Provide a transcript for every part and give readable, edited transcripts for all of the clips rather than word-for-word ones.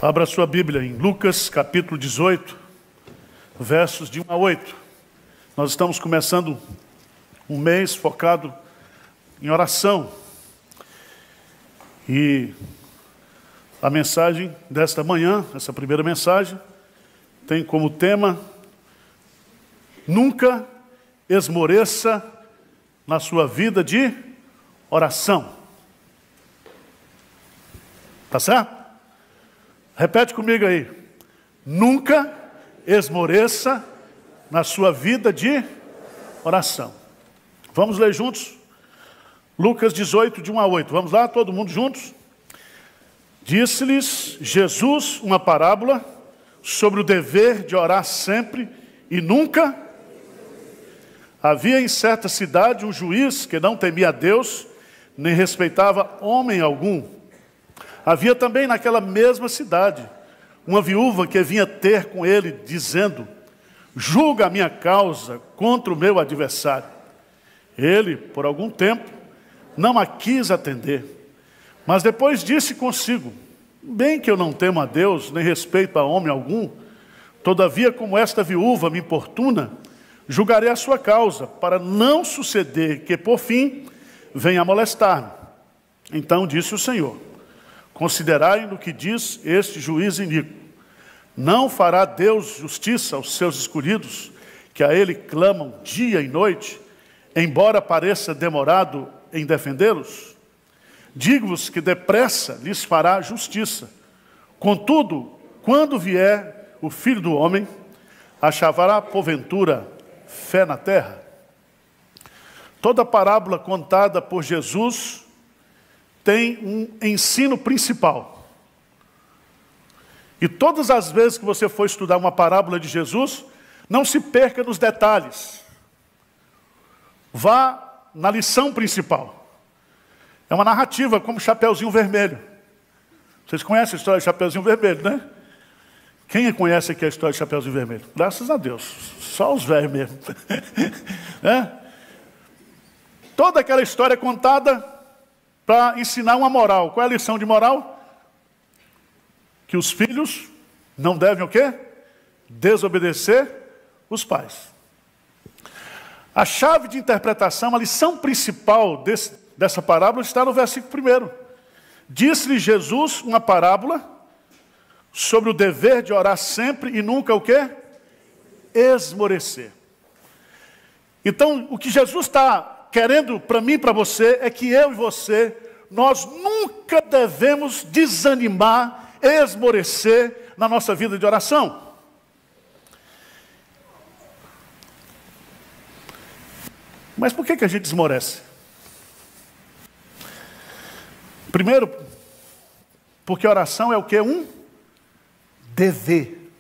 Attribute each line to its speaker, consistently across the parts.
Speaker 1: Abra sua Bíblia em Lucas capítulo 18, versos de 1 a 8. Nós estamos começando um mês focado em oração. E a mensagem desta manhã, essa primeira mensagem, tem como tema: nunca esmoreça na sua vida de oração. Tá certo? Repete comigo aí. Nunca esmoreça na sua vida de oração. Vamos ler juntos? Lucas 18, de 1 a 8. Vamos lá, todo mundo juntos? Disse-lhes Jesus uma parábola sobre o dever de orar sempre e nunca. Havia em certa cidade um juiz que não temia a Deus, nem respeitava homem algum. Havia também naquela mesma cidade uma viúva que vinha ter com ele, dizendo: julga a minha causa contra o meu adversário. Ele, por algum tempo, não a quis atender, mas depois disse consigo: bem que eu não temo a Deus, nem respeito a homem algum, todavia, como esta viúva me importuna, julgarei a sua causa, para não suceder que, por fim, venha a molestar-me. Então disse o Senhor: considerai no que diz este juiz iníquo. Não fará Deus justiça aos seus escolhidos, que a ele clamam dia e noite, embora pareça demorado em defendê-los? Digo-vos que depressa lhes fará justiça. Contudo, quando vier o Filho do Homem, achará porventura fé na terra? Toda parábola contada por Jesus tem um ensino principal. E todas as vezes que você for estudar uma parábola de Jesus, não se perca nos detalhes. Vá na lição principal. É uma narrativa como Chapeuzinho Vermelho. Vocês conhecem a história de Chapeuzinho Vermelho, né? Quem conhece aqui a história de Chapeuzinho Vermelho? Graças a Deus. Só os velhos mesmo. Toda aquela história é contada para ensinar uma moral. Qual é a lição de moral? Que os filhos não devem o quê? Desobedecer os pais. A chave de interpretação, a lição principal dessa parábola está no versículo 1. Disse-lhe Jesus uma parábola sobre o dever de orar sempre e nunca o quê? Esmorecer. Então, o que Jesus está querendo para mim e para você é que eu e você, nós nunca devemos desanimar, esmorecer na nossa vida de oração. Mas por que a gente esmorece? Primeiro, porque a oração é o que? Um dever.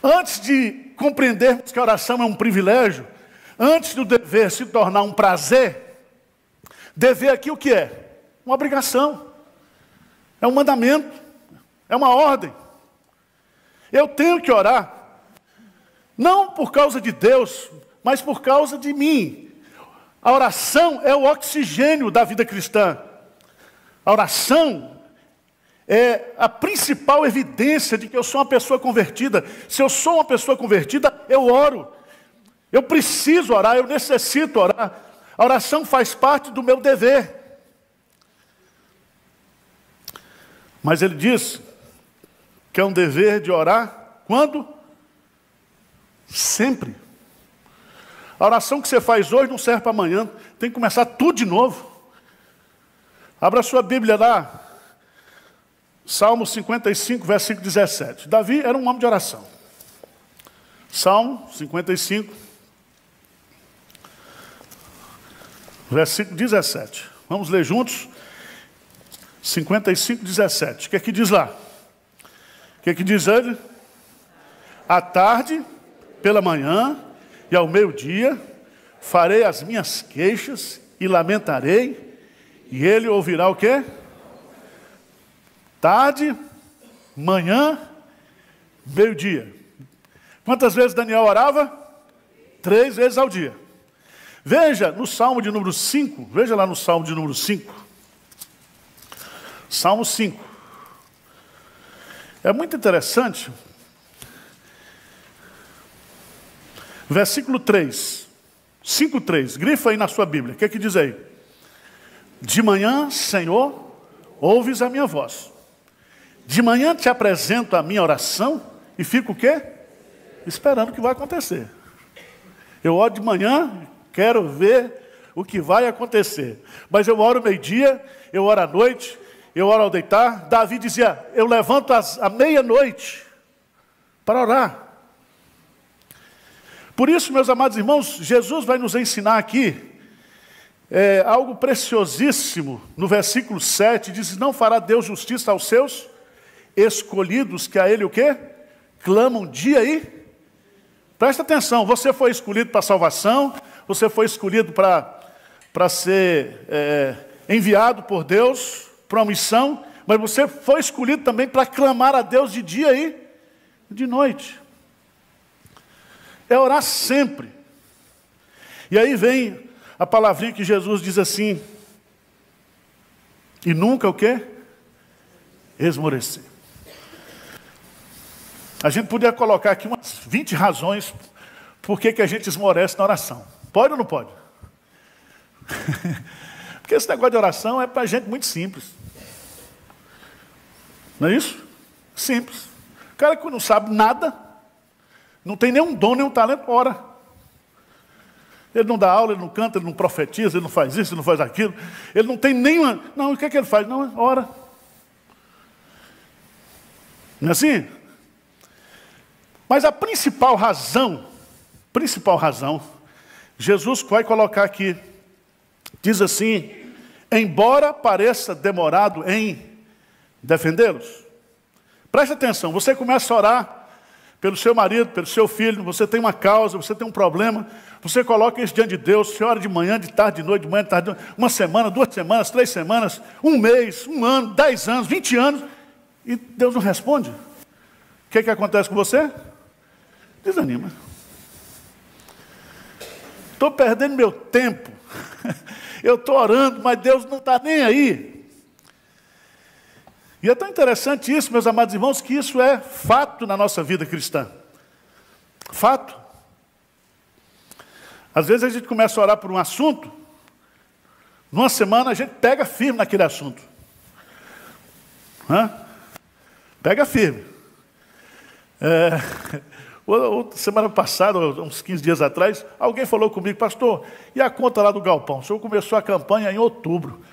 Speaker 1: Antes de compreendermos que a oração é um privilégio, antes do dever se tornar um prazer, dever aqui o que é? Uma obrigação, é um mandamento, é uma ordem. Eu tenho que orar, não por causa de Deus, mas por causa de mim. A oração é o oxigênio da vida cristã. A oração é a principal evidência de que eu sou uma pessoa convertida. Se eu sou uma pessoa convertida, eu oro. Eu preciso orar, eu necessito orar. A oração faz parte do meu dever. Mas ele diz que é um dever de orar quando? Sempre. A oração que você faz hoje não serve para amanhã. Tem que começar tudo de novo. Abra sua Bíblia lá. Salmo 55, versículo 17. Davi era um homem de oração. Salmo 55, versículo 17. Vamos ler juntos? 55, 17. O que é que diz lá? O que é que diz ele? À tarde, pela manhã e ao meio-dia, farei as minhas queixas e lamentarei, e ele ouvirá o quê? Tarde, manhã, meio-dia. Quantas vezes Daniel orava? 3 vezes ao dia. Veja no Salmo de número 5, veja lá no Salmo de número 5. Salmo 5. É muito interessante. Versículo 3, 5:3, grifa aí na sua Bíblia. O que é que diz aí? De manhã, Senhor, ouves a minha voz. De manhã te apresento a minha oração e fico o quê? Esperando o que vai acontecer. Eu oro de manhã, quero ver o que vai acontecer. Mas eu oro meio-dia, eu oro à noite, eu oro ao deitar. Davi dizia, eu levanto à meia-noite para orar. Por isso, meus amados irmãos, Jesus vai nos ensinar aqui algo preciosíssimo. No versículo 7, diz, não fará Deus justiça aos seus escolhidos, que a Ele o quê? Clamam dia e... Presta atenção, você foi escolhido para a salvação, você foi escolhido para ser enviado por Deus para uma missão, mas você foi escolhido também para clamar a Deus de dia e de noite. É orar sempre. E aí vem a palavrinha que Jesus diz assim, e nunca o quê? Esmorecer. A gente poderia colocar aqui umas 20 razões por que a gente esmorece na oração. Pode ou não pode? Porque esse negócio de oração é para gente muito simples. Não é isso? Simples. O cara que não sabe nada, não tem nenhum dom, nenhum talento, ora. Ele não dá aula, ele não canta, ele não profetiza, ele não faz isso, ele não faz aquilo. Ele não tem nenhuma... Não, o que é que ele faz? Não, ora. Não é assim? Mas a principal razão, Jesus vai colocar aqui, diz assim, embora pareça demorado em defendê-los. Preste atenção, você começa a orar pelo seu marido, pelo seu filho, você tem uma causa, você tem um problema, você coloca isso diante de Deus, você ora de manhã, de tarde, de noite, de manhã, de tarde, de noite, uma semana, 2 semanas, 3 semanas, 1 mês, 1 ano, 10 anos, 20 anos, e Deus não responde. O que é que acontece com você? Desanima. Estou perdendo meu tempo. Eu estou orando, mas Deus não está nem aí. E é tão interessante isso, meus amados irmãos, que isso é fato na nossa vida cristã. Fato. Às vezes a gente começa a orar por um assunto, numa semana a gente pega firme naquele assunto. Pega firme. Semana passada, uns 15 dias atrás, alguém falou comigo, pastor, e a conta lá do galpão? O senhor começou a campanha em outubro.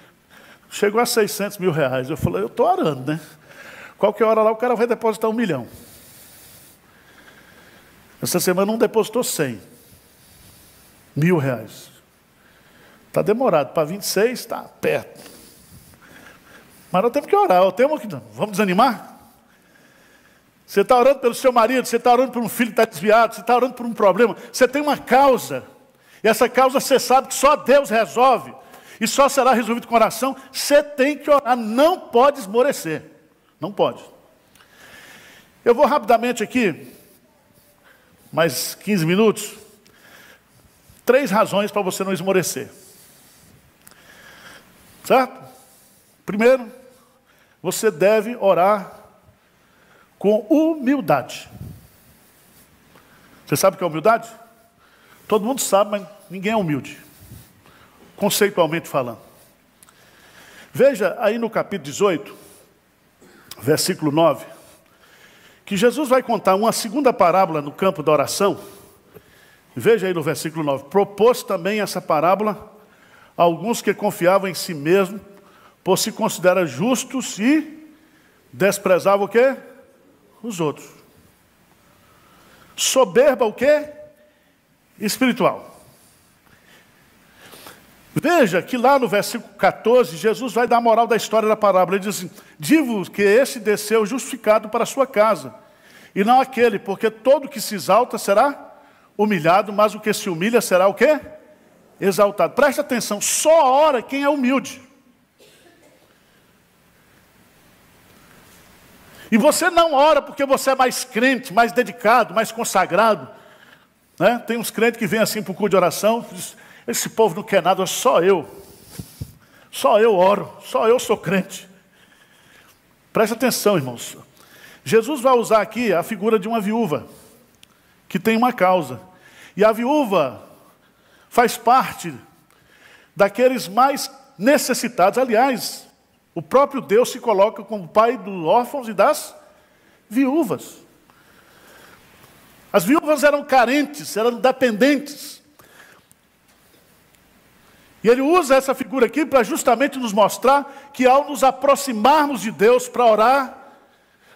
Speaker 1: Chegou a 600 mil reais. Eu falei, eu estou orando, né? Qualquer hora lá o cara vai depositar 1 milhão. Essa semana não depositou 100 mil reais. Está demorado. Para 26 está perto. Mas nós temos que orar. Vamos desanimar? Você está orando pelo seu marido, você está orando por um filho que está desviado, você está orando por um problema. Você tem uma causa. E essa causa você sabe que só Deus resolve. E só será resolvido com oração. Você tem que orar. Não pode esmorecer. Não pode. Eu vou rapidamente aqui, mais 15 minutos. 3 razões para você não esmorecer. Certo? Primeiro, você deve orar com humildade. Você sabe o que é humildade? Todo mundo sabe, mas ninguém é humilde. Conceitualmente falando. Veja aí no capítulo 18, versículo 9, que Jesus vai contar uma segunda parábola no campo da oração. Veja aí no versículo 9. Propôs também essa parábola a alguns que confiavam em si mesmos, por se considerar justos e desprezavam o quê? Os outros. Soberba o quê? Espiritual. Veja que lá no versículo 14, Jesus vai dar a moral da história da parábola. Ele diz assim, digo que esse desceu justificado para a sua casa, e não aquele, porque todo que se exalta será humilhado, mas o que se humilha será o quê? Exaltado. Presta atenção, só ora quem é humilde. E você não ora porque você é mais crente, mais dedicado, mais consagrado. Né? Tem uns crentes que vêm assim para o culto de oração, diz, esse povo não quer nada, só eu oro, só eu sou crente. Presta atenção, irmãos. Jesus vai usar aqui a figura de uma viúva, que tem uma causa. E a viúva faz parte daqueles mais necessitados. Aliás, o próprio Deus se coloca como pai dos órfãos e das viúvas. As viúvas eram carentes, eram dependentes. E ele usa essa figura aqui para justamente nos mostrar que ao nos aproximarmos de Deus para orar,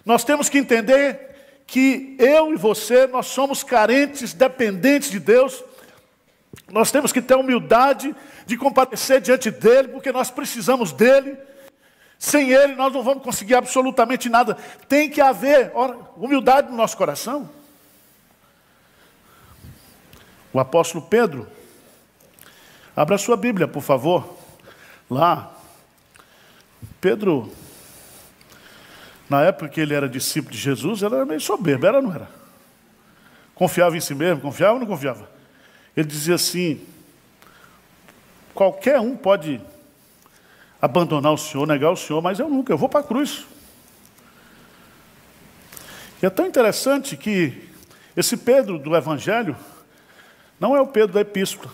Speaker 1: nós temos que entender que eu e você, nós somos carentes, dependentes de Deus. Nós temos que ter humildade de comparecer diante dEle, porque nós precisamos dEle. Sem Ele nós não vamos conseguir absolutamente nada. Tem que haver humildade no nosso coração. O apóstolo Pedro, abra sua Bíblia, por favor. Lá, Pedro, na época que ele era discípulo de Jesus, ele era meio soberbo, era ou não era? Confiava em si mesmo, confiava ou não confiava? Ele dizia assim: qualquer um pode abandonar o Senhor, negar o Senhor, mas eu nunca, eu vou para a cruz. E é tão interessante que esse Pedro do Evangelho não é o Pedro da Epístola.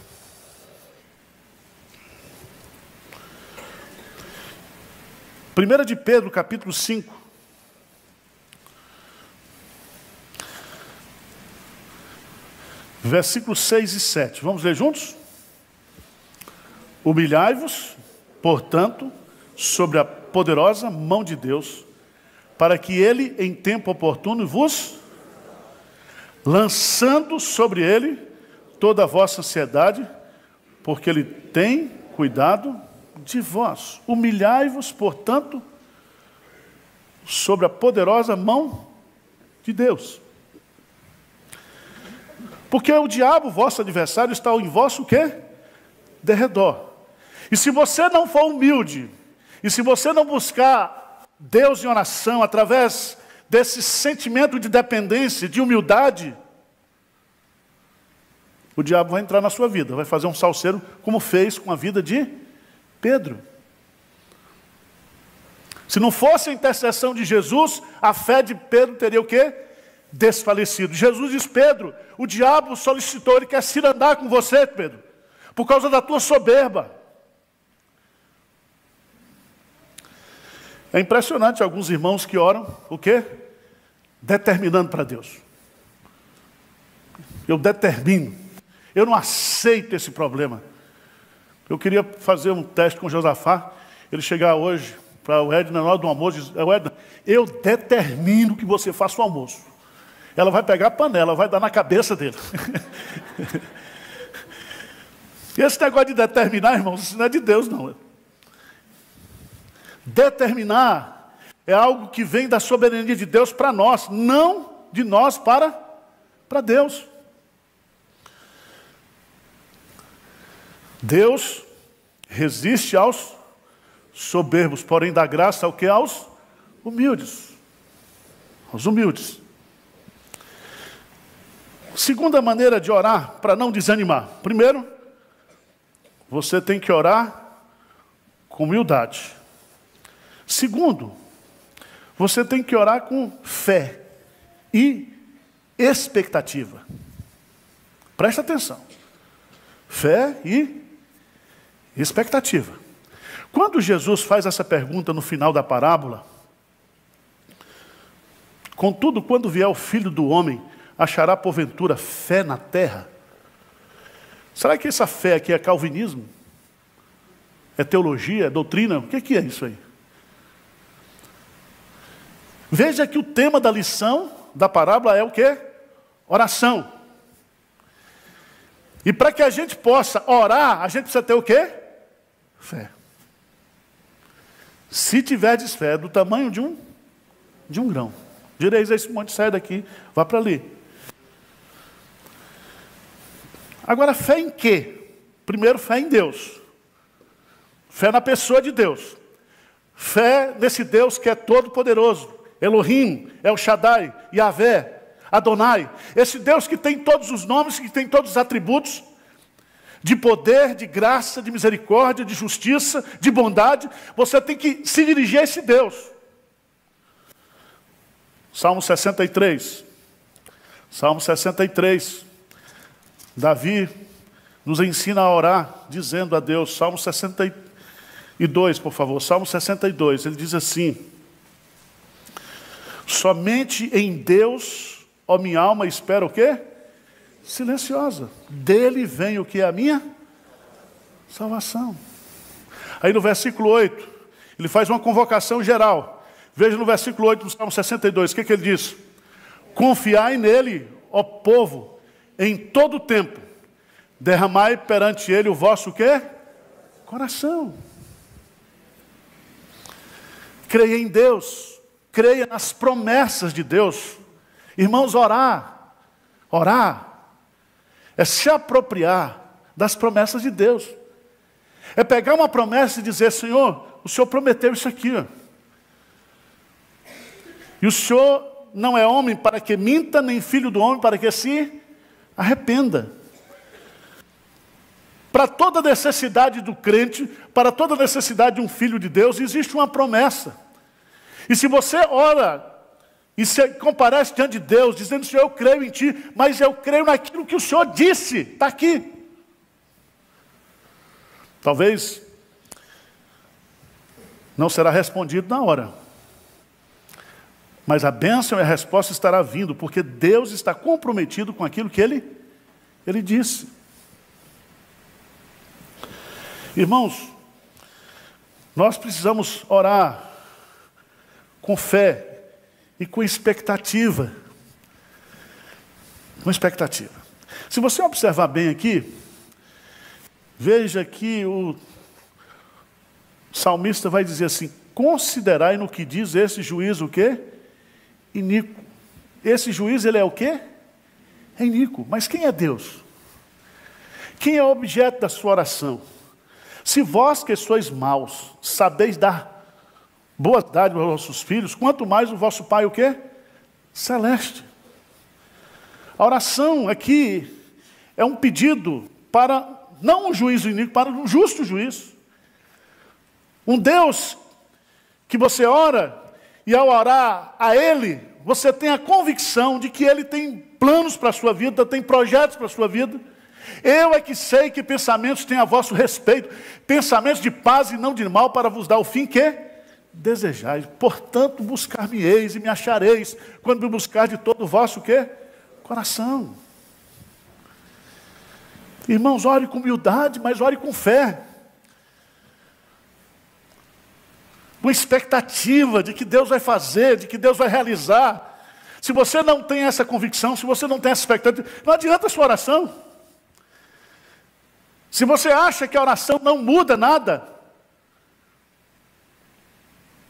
Speaker 1: Primeira de Pedro, capítulo 5. Versículos 6 e 7. Vamos ler juntos? Humilhai-vos, portanto, sobre a poderosa mão de Deus, para que Ele, em tempo oportuno, vos, lançando sobre Ele toda a vossa ansiedade, porque Ele tem cuidado de vós. Humilhai-vos, portanto, sobre a poderosa mão de Deus. Porque o diabo, vosso adversário, está em vosso o quê? Derredor. E se você não for humilde, e se você não buscar Deus em oração, através desse sentimento de dependência, de humildade, o diabo vai entrar na sua vida, vai fazer um salseiro, como fez com a vida de Pedro. Se não fosse a intercessão de Jesus, a fé de Pedro teria o quê? Desfalecido. Jesus diz: Pedro, o diabo solicitou, ele quer se andar com você, Pedro, por causa da tua soberba. É impressionante alguns irmãos que oram, o quê? Determinando para Deus. Eu determino, eu não aceito esse problema. Eu queria fazer um teste com Josafá, ele chegar hoje para o Edna, na hora do almoço, diz: Edna, eu determino que você faça o almoço. Ela vai pegar a panela, vai dar na cabeça dele. E esse negócio de determinar, irmãos, isso não é de Deus, não. Determinar é algo que vem da soberania de Deus para nós, não de nós para Deus. Deus resiste aos soberbos, porém dá graça ao que? Aos humildes. Aos humildes. Segunda maneira de orar para não desanimar. Primeiro, você tem que orar com humildade. Segundo, você tem que orar com fé e expectativa. Presta atenção. Fé e expectativa. Quando Jesus faz essa pergunta no final da parábola: contudo, quando vier o Filho do Homem, achará porventura fé na terra? Será que essa fé aqui é calvinismo? É teologia? É doutrina? O que é isso aí? Veja que o tema da lição, da parábola, é o quê? Oração. E para que a gente possa orar, a gente precisa ter o quê? Fé. Se tiverdes fé do tamanho de um grão, direis a esse monte: sai daqui, vá para ali. Agora, fé em quê? Primeiro, fé em Deus. Fé na pessoa de Deus. Fé nesse Deus que é todo poderoso. Elohim, El Shaddai, Yahvé, Adonai. Esse Deus que tem todos os nomes, que tem todos os atributos de poder, de graça, de misericórdia, de justiça, de bondade. Você tem que se dirigir a esse Deus. Salmo 63. Salmo 63. Davi nos ensina a orar, dizendo a Deus. Salmo 62, por favor. Salmo 62, ele diz assim: somente em Deus, ó minha alma, espera o quê? Silenciosa. Dele vem o que é a minha salvação. Aí no versículo 8, ele faz uma convocação geral. Veja no versículo 8 do Salmo 62, o que ele diz? Confiai nele, ó povo, em todo o tempo. Derramai perante ele o vosso quê? Coração. Creia em Deus. Creia nas promessas de Deus. Irmãos, orar é se apropriar das promessas de Deus. É pegar uma promessa e dizer: Senhor, o Senhor prometeu isso aqui, ó. E o Senhor não é homem para que minta, nem filho do homem para que se arrependa. Para toda necessidade do crente, para toda necessidade de um filho de Deus, existe uma promessa. E se você ora e se comparece diante de Deus, dizendo: Senhor, eu creio em Ti, mas eu creio naquilo que o Senhor disse, está aqui. Talvez não será respondido na hora, mas a bênção e a resposta estará vindo, porque Deus está comprometido com aquilo que Ele disse. Irmãos, nós precisamos orar com fé e com expectativa. Com expectativa. Se você observar bem aqui, veja que o salmista vai dizer assim: considerai no que diz esse juízo o quê? Iníquo. Esse juiz, ele é o quê? É iníquo. Mas quem é Deus? Quem é o objeto da sua oração? Se vós que sois maus, sabeis dar boa dádiva aos vossos filhos, quanto mais o vosso Pai o quê? Celeste. A oração aqui é um pedido para, não um juízo iníquo, para um justo juízo. Um Deus que você ora, e ao orar a Ele, você tem a convicção de que Ele tem planos para a sua vida, tem projetos para a sua vida. Eu é que sei que pensamentos têm a vosso respeito, pensamentos de paz e não de mal, para vos dar o fim que desejais. Portanto, buscar-me-eis e me achareis, quando me buscar de todo o vosso quê? Coração. Irmãos, ore com humildade, mas ore com fé. Com expectativa de que Deus vai fazer, de que Deus vai realizar. Se você não tem essa convicção, se você não tem essa expectativa, não adianta a sua oração. Se você acha que a oração não muda nada,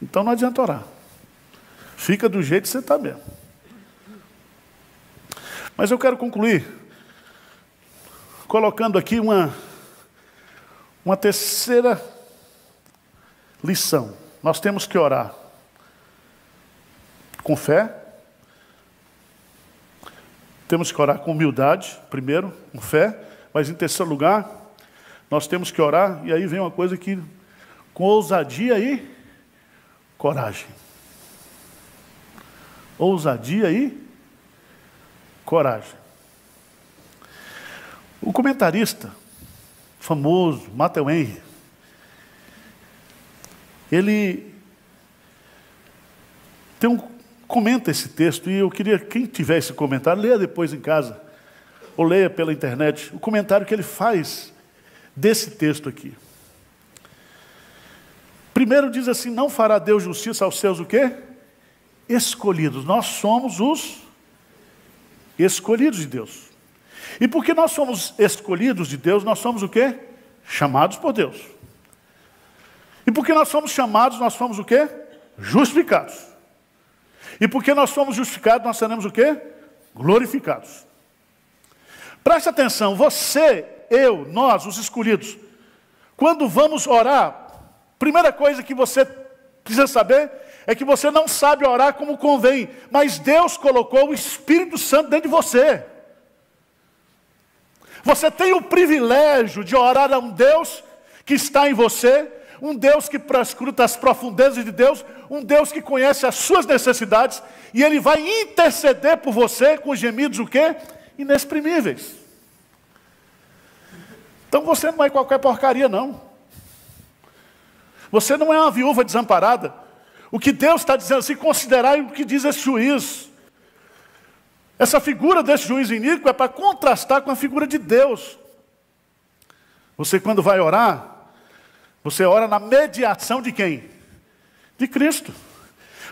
Speaker 1: então não adianta orar. Fica do jeito que você está mesmo. Mas eu quero concluir colocando aqui uma terceira lição. Nós temos que orar com fé, temos que orar com humildade, primeiro, com fé, mas em terceiro lugar, nós temos que orar, e aí vem uma coisa que, com ousadia e coragem. Ousadia e coragem. O comentarista famoso, Matthew Henry, ele comenta esse texto, e eu queria, quem tiver esse comentário, leia depois em casa, ou leia pela internet, o comentário que ele faz desse texto aqui. Primeiro diz assim: não fará Deus justiça aos seus o quê? Escolhidos. Nós somos os escolhidos de Deus. E porque nós somos escolhidos de Deus, nós somos o quê? Chamados por Deus. E porque nós somos chamados, nós somos o quê? Justificados. E porque nós somos justificados, nós seremos o quê? Glorificados. Preste atenção, você, eu, nós, os escolhidos, quando vamos orar, primeira coisa que você precisa saber é que você não sabe orar como convém, mas Deus colocou o Espírito Santo dentro de você. Você tem o privilégio de orar a um Deus que está em você, um Deus que prescruta as profundezas de Deus, um Deus que conhece as suas necessidades, e Ele vai interceder por você com gemidos o quê? Inexprimíveis. Então você não é qualquer porcaria, não. Você não é uma viúva desamparada. O que Deus está dizendo assim, considerai o que diz esse juiz. Essa figura desse juiz iníquo é para contrastar com a figura de Deus. Você quando vai orar, você ora na mediação de quem? De Cristo.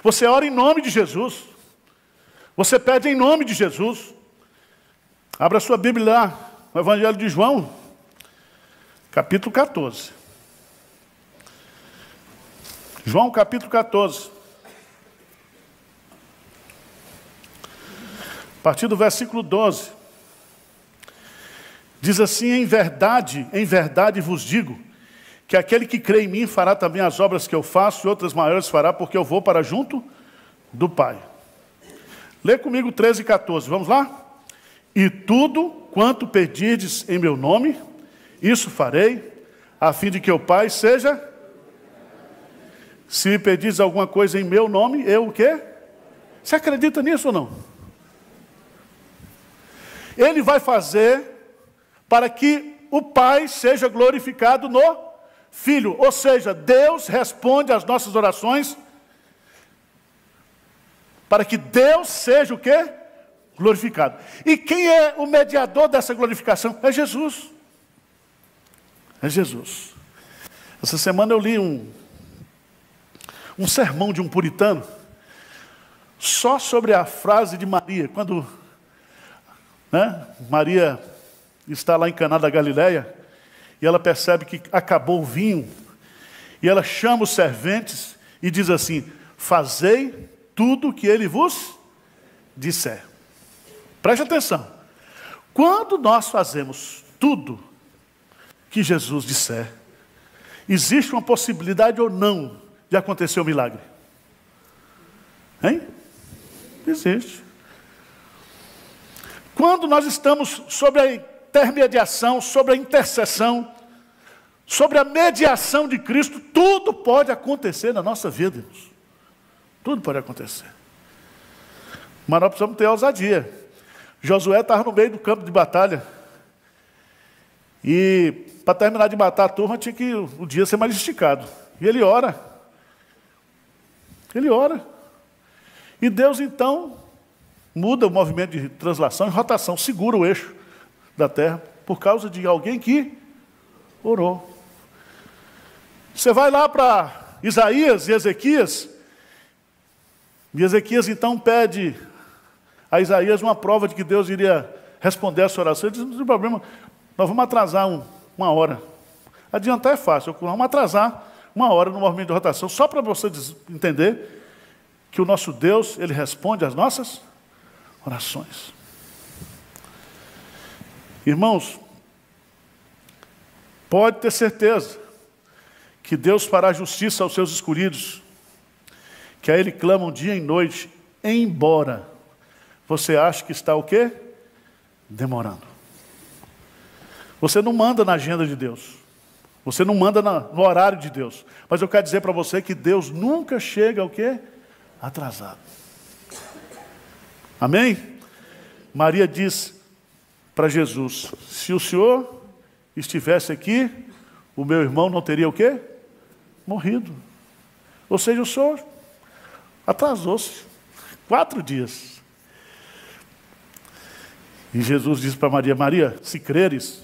Speaker 1: Você ora em nome de Jesus. Você pede em nome de Jesus. Abra sua Bíblia lá, no Evangelho de João, capítulo 14. João capítulo 14. A partir do versículo 12. Diz assim: em verdade vos digo, que aquele que crê em mim fará também as obras que eu faço, e outras maiores fará, porque eu vou para junto do Pai. Lê comigo 13 e 14, vamos lá? E tudo quanto pedirdes em meu nome, isso farei, a fim de que o Pai seja... Se me pedirdes alguma coisa em meu nome, eu o quê? Você acredita nisso ou não? Ele vai fazer para que o Pai seja glorificado no Filho. Ou seja, Deus responde às nossas orações para que Deus seja o quê? Glorificado. E quem é o mediador dessa glorificação? É Jesus. É Jesus. Essa semana eu li um sermão de um puritano só sobre a frase de Maria, quando Maria está lá em Caná da Galileia, e ela percebe que acabou o vinho, e ela chama os serventes e diz assim: fazei tudo o que ele vos disser. Preste atenção. Quando nós fazemos tudo que Jesus disser, existe uma possibilidade ou não de acontecer o milagre? Hein? Existe. Quando nós estamos sobre a intermediação, sobre a intercessão, sobre a mediação de Cristo, tudo pode acontecer na nossa vida, irmãos. Tudo pode acontecer. Mas nós precisamos ter ousadia. Josué estava no meio do campo de batalha. E para terminar de matar a turma, tinha que o dia ser mais esticado. E ele ora. Ele ora. E Deus então muda o movimento de translação e rotação, segura o eixo da terra, por causa de alguém que orou. Você vai lá para Isaías e Ezequias então pede a Isaías uma prova de que Deus iria responder a sua oração. Ele diz: não tem problema, nós vamos atrasar uma hora. Adiantar é fácil, vamos atrasar uma hora no movimento de rotação, só para você entender que o nosso Deus, Ele responde às nossas orações. Irmãos, pode ter certeza que Deus fará justiça aos seus escolhidos, que a Ele clamam dia e noite, embora você ache que está o quê? Demorando. Você não manda na agenda de Deus. Você não manda no horário de Deus. Mas eu quero dizer para você que Deus nunca chega ao quê? Atrasado. Amém? Maria diz para Jesus: se o Senhor estivesse aqui, o meu irmão não teria o quê? Morrido. Ou seja, o Senhor atrasou-se 4 dias. E Jesus disse para Maria: Maria, se creres,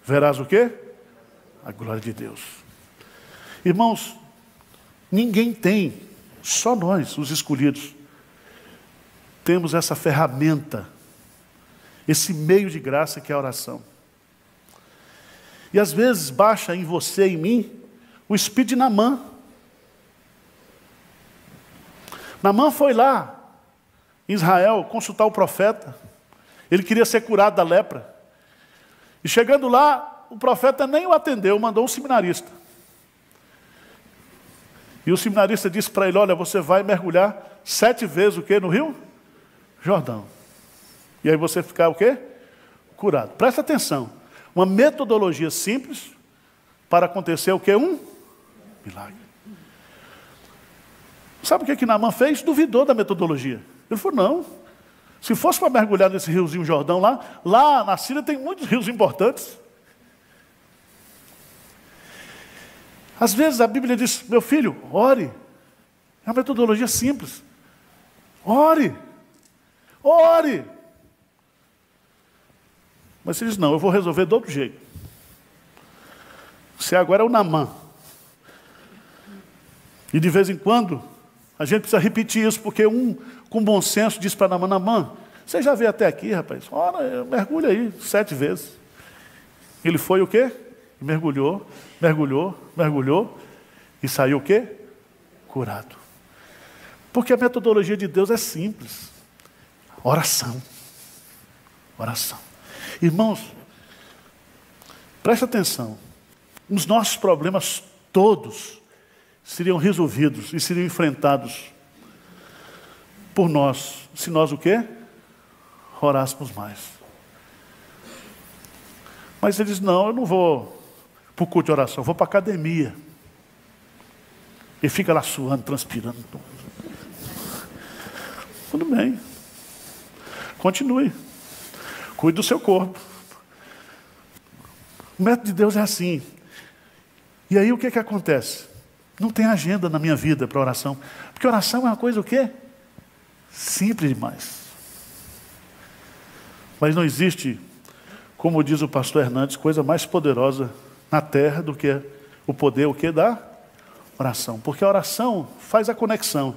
Speaker 1: verás o quê? A glória de Deus. Irmãos, ninguém tem, só nós, os escolhidos, temos essa ferramenta, esse meio de graça que é a oração. E às vezes baixa em você e em mim o espírito de Naamã. Naamã foi lá em Israel consultar o profeta. Ele queria ser curado da lepra. E chegando lá, o profeta nem o atendeu, mandou um seminarista. E o seminarista disse para ele: olha, você vai mergulhar 7 vezes o quê? No Rio Jordão. E aí você ficar o quê? Curado. Presta atenção. Uma metodologia simples para acontecer o quê? Um milagre. Sabe o que Naamã fez? Duvidou da metodologia. Ele falou, não, se fosse para mergulhar nesse riozinho Jordão lá na Síria tem muitos rios importantes. Às vezes a Bíblia diz, meu filho, ore. É uma metodologia simples. Ore. Ore. Mas você diz, não, eu vou resolver do outro jeito. Você agora é o Naamã. E de vez em quando, a gente precisa repetir isso, porque um com bom senso diz para Naamã, Naamã, você já veio até aqui, rapaz? Ora, mergulha aí 7 vezes. Ele foi o quê? Mergulhou, mergulhou, mergulhou, e saiu o quê? Curado. Porque a metodologia de Deus é simples. Oração. Oração. Irmãos, preste atenção. Os nossos problemas todos seriam resolvidos e seriam enfrentados por nós, se nós o quê? Orássemos mais. Mas ele diz, não, eu não vou para o culto de oração, eu vou para a academia. E fica lá suando, transpirando. Tudo bem. Continue. Cuide do seu corpo. O método de Deus é assim. E aí o que acontece? Não tem agenda na minha vida para oração. Porque oração é uma coisa o quê? Simples demais. Mas não existe, como diz o pastor Hernandes, coisa mais poderosa na terra do que o poder o quê? Da oração. Porque a oração faz a conexão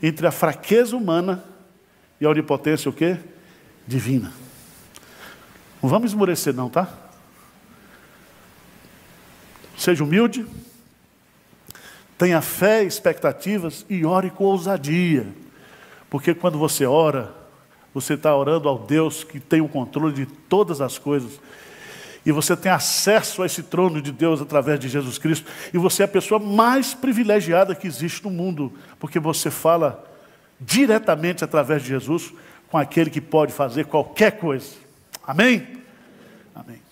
Speaker 1: entre a fraqueza humana e a onipotência o quê? Divina. Não vamos esmorecer não, tá? Seja humilde, tenha fé, expectativas e ore com ousadia. Porque quando você ora, você está orando ao Deus que tem o controle de todas as coisas. E você tem acesso a esse trono de Deus através de Jesus Cristo. E você é a pessoa mais privilegiada que existe no mundo. Porque você fala diretamente através de Jesus com aquele que pode fazer qualquer coisa. Amém? Amém.